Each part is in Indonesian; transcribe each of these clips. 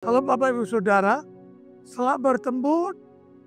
Halo Bapak Ibu Saudara, selamat bertemu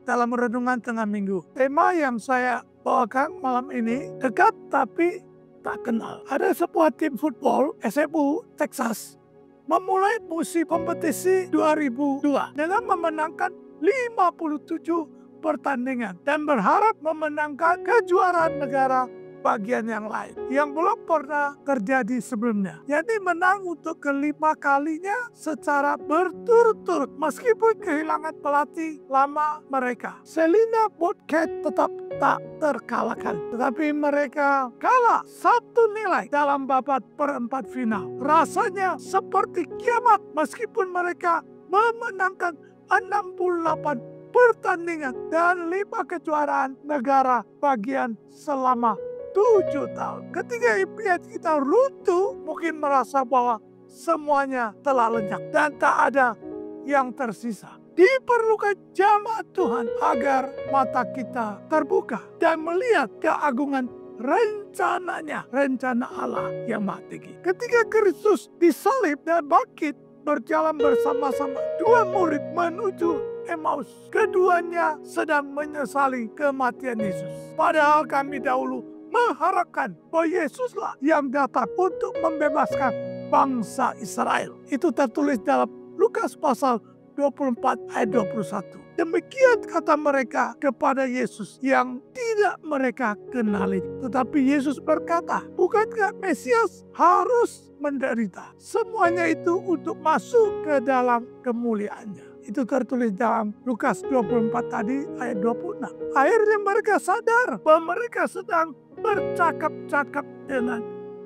dalam renungan tengah minggu. Tema yang saya bawakan malam ini dekat tapi tak kenal. Ada sebuah tim football SMU Texas memulai musim kompetisi 2002 dengan memenangkan 57 pertandingan dan berharap memenangkan kejuaraan negara bagian yang lain yang belum pernah terjadi sebelumnya. Jadi menang untuk kelima kalinya secara berturut-turut meskipun kehilangan pelatih lama mereka. Selina Bobcat tetap tak terkalahkan, tetapi mereka kalah satu nilai dalam babak perempat final. Rasanya seperti kiamat meskipun mereka memenangkan 68 pertandingan dan 5 kejuaraan negara bagian selama 7 tahun. Ketika impian kita runtuh, mungkin merasa bahwa semuanya telah lenyap dan tak ada yang tersisa. Diperlukan jamaat Tuhan agar mata kita terbuka dan melihat keagungan rencananya, rencana Allah yang Maha Tinggi. Ketika Kristus disalib dan bangkit berjalan bersama-sama dua murid menuju Emmaus, keduanya sedang menyesali kematian Yesus. Padahal kami dahulu mengharapkan bahwa Yesuslah yang datang untuk membebaskan bangsa Israel. Itu tertulis dalam Lukas pasal 24 ayat 21. Demikian kata mereka kepada Yesus yang tidak mereka kenali. Tetapi Yesus berkata, bukankah Mesias harus menderita? Semuanya itu untuk masuk ke dalam kemuliaannya. Itu tertulis dalam Lukas 24 tadi ayat 26. Akhirnya mereka sadar bahwa mereka sedang bercakap-cakap dengan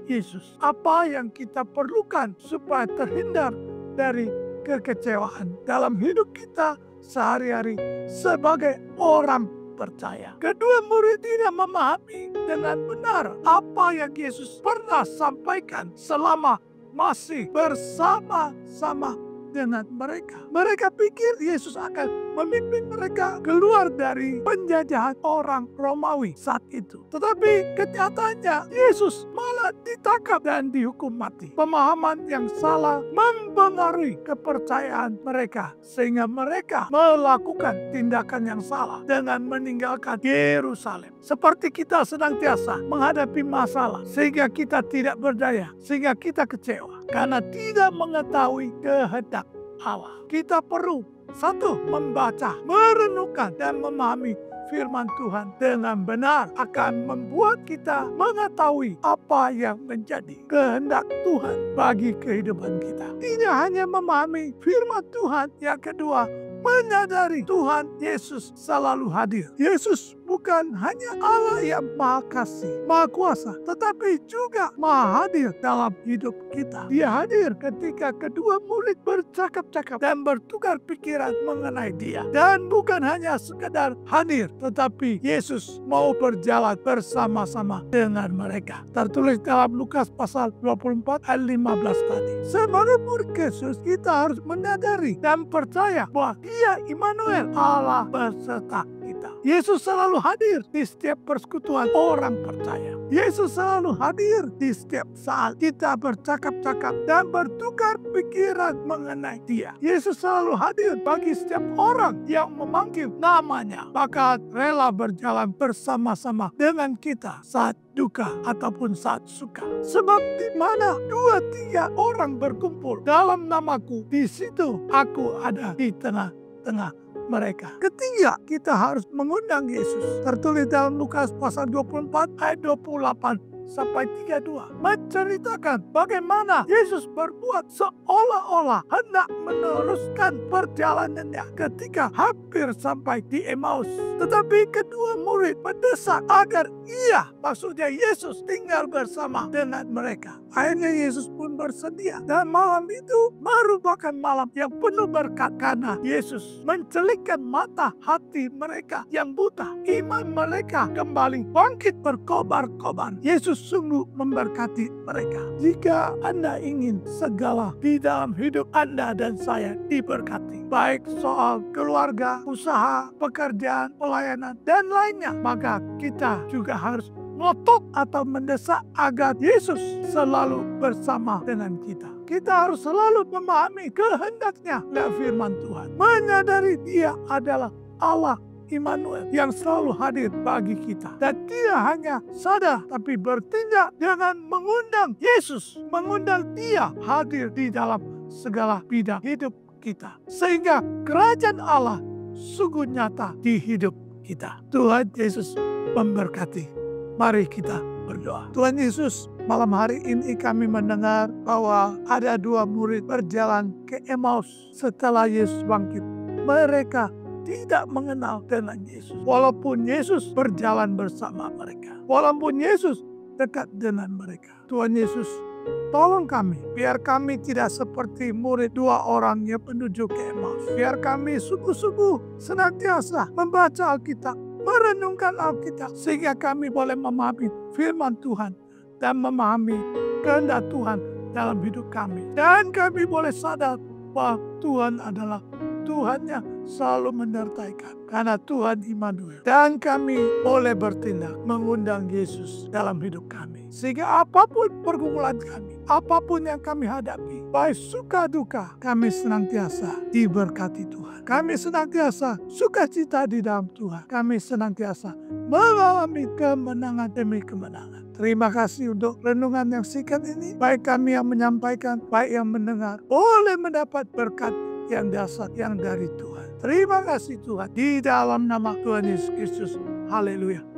Yesus. Apa yang kita perlukan supaya terhindar dari kekecewaan dalam hidup kita sehari-hari sebagai orang percaya. Kedua murid tidak memahami dengan benar apa yang Yesus pernah sampaikan selama masih bersama-sama dengan mereka. Mereka pikir Yesus akan memimpin mereka keluar dari penjajahan orang Romawi saat itu. Tetapi kenyataannya Yesus malah ditangkap dan dihukum mati. Pemahaman yang salah mempengaruhi kepercayaan mereka sehingga mereka melakukan tindakan yang salah dengan meninggalkan Yerusalem. Seperti kita senantiasa menghadapi masalah sehingga kita tidak berdaya, sehingga kita kecewa karena tidak mengetahui kehendak Allah. Kita perlu satu, membaca, merenungkan, dan memahami firman Tuhan dengan benar akan membuat kita mengetahui apa yang menjadi kehendak Tuhan bagi kehidupan kita. Tidak hanya memahami firman Tuhan, yang kedua, menyadari Tuhan Yesus selalu hadir. Yesus bukan hanya Allah yang Maha Kasih, Maha Kuasa, tetapi juga Maha hadir dalam hidup kita. Dia hadir ketika kedua murid bercakap-cakap dan bertukar pikiran mengenai Dia. Dan bukan hanya sekedar hadir, tetapi Yesus mau berjalan bersama-sama dengan mereka. Tertulis dalam Lukas pasal 24 ayat 15 tadi. Sebagai murid Yesus, kita harus menyadari dan percaya bahwa Dia Immanuel, Allah beserta kita. Yesus selalu hadir di setiap persekutuan orang percaya. Yesus selalu hadir di setiap saat kita bercakap-cakap dan bertukar pikiran mengenai Dia. Yesus selalu hadir bagi setiap orang yang memanggil namanya, maka rela berjalan bersama-sama dengan kita saat duka ataupun saat suka. Sebab di mana 2-3 orang berkumpul dalam namaku, di situ aku ada di tengah-tengah mereka. Ketiga, kita harus mengundang Yesus. Tertulis dalam Lukas pasal 24 ayat 28 sampai 32. Menceritakan bagaimana Yesus berbuat seolah-olah hendak meneruskan perjalanannya ketika hampir sampai di Emmaus. Tetapi kedua murid mendesak agar maksudnya Yesus, tinggal bersama dengan mereka. Akhirnya Yesus pun bersedia. Dan malam itu merupakan malam yang penuh berkat karena Yesus mencelikkan mata hati mereka yang buta. Iman mereka kembali bangkit berkobar-kobar. Yesus sungguh memberkati mereka. Jika Anda ingin segala di dalam hidup Anda dan saya diberkati, baik soal keluarga, usaha, pekerjaan, pelayanan, dan lainnya, maka kita juga harus ngotot atau mendesak agar Yesus selalu bersama dengan kita. kita harus selalu memahami kehendaknya dan firman Tuhan. Menyadari Dia adalah Allah Immanuel yang selalu hadir bagi kita. Dan Dia hanya sadar tapi bertindak dengan mengundang Yesus, mengundang Dia hadir di dalam segala bidang hidup kita. Sehingga kerajaan Allah sungguh nyata di hidup kita. Tuhan Yesus memberkati. Mari kita berdoa. Tuhan Yesus, malam hari ini kami mendengar bahwa ada 2 murid berjalan ke Emmaus setelah Yesus bangkit. Mereka tidak mengenal dengan Yesus. Walaupun Yesus berjalan bersama mereka. Walaupun Yesus dekat dengan mereka. Tuhan Yesus, tolong kami. Biar kami tidak seperti murid 2 orang yang menuju ke Emmaus. Biar kami sungguh-sungguh senantiasa membaca Alkitab, merenungkan Alkitab. Sehingga kami boleh memahami firman Tuhan dan memahami kehendak Tuhan dalam hidup kami. Dan kami boleh sadar bahwa Tuhan adalah Tuhan yang selalu menyertai kami. Karena Tuhan Immanuel. Dan kami boleh bertindak mengundang Yesus dalam hidup kami. Sehingga apapun pergumulan kami, apapun yang kami hadapi, baik suka duka, kami senantiasa diberkati Tuhan. Kami senantiasa sukacita di dalam Tuhan. Kami senantiasa mengalami kemenangan demi kemenangan. Terima kasih untuk renungan yang singkat ini. Baik kami yang menyampaikan, baik yang mendengar, boleh mendapat berkat yang dasar yang dari Tuhan. Terima kasih Tuhan. Di dalam nama Tuhan Yesus Kristus. Haleluya.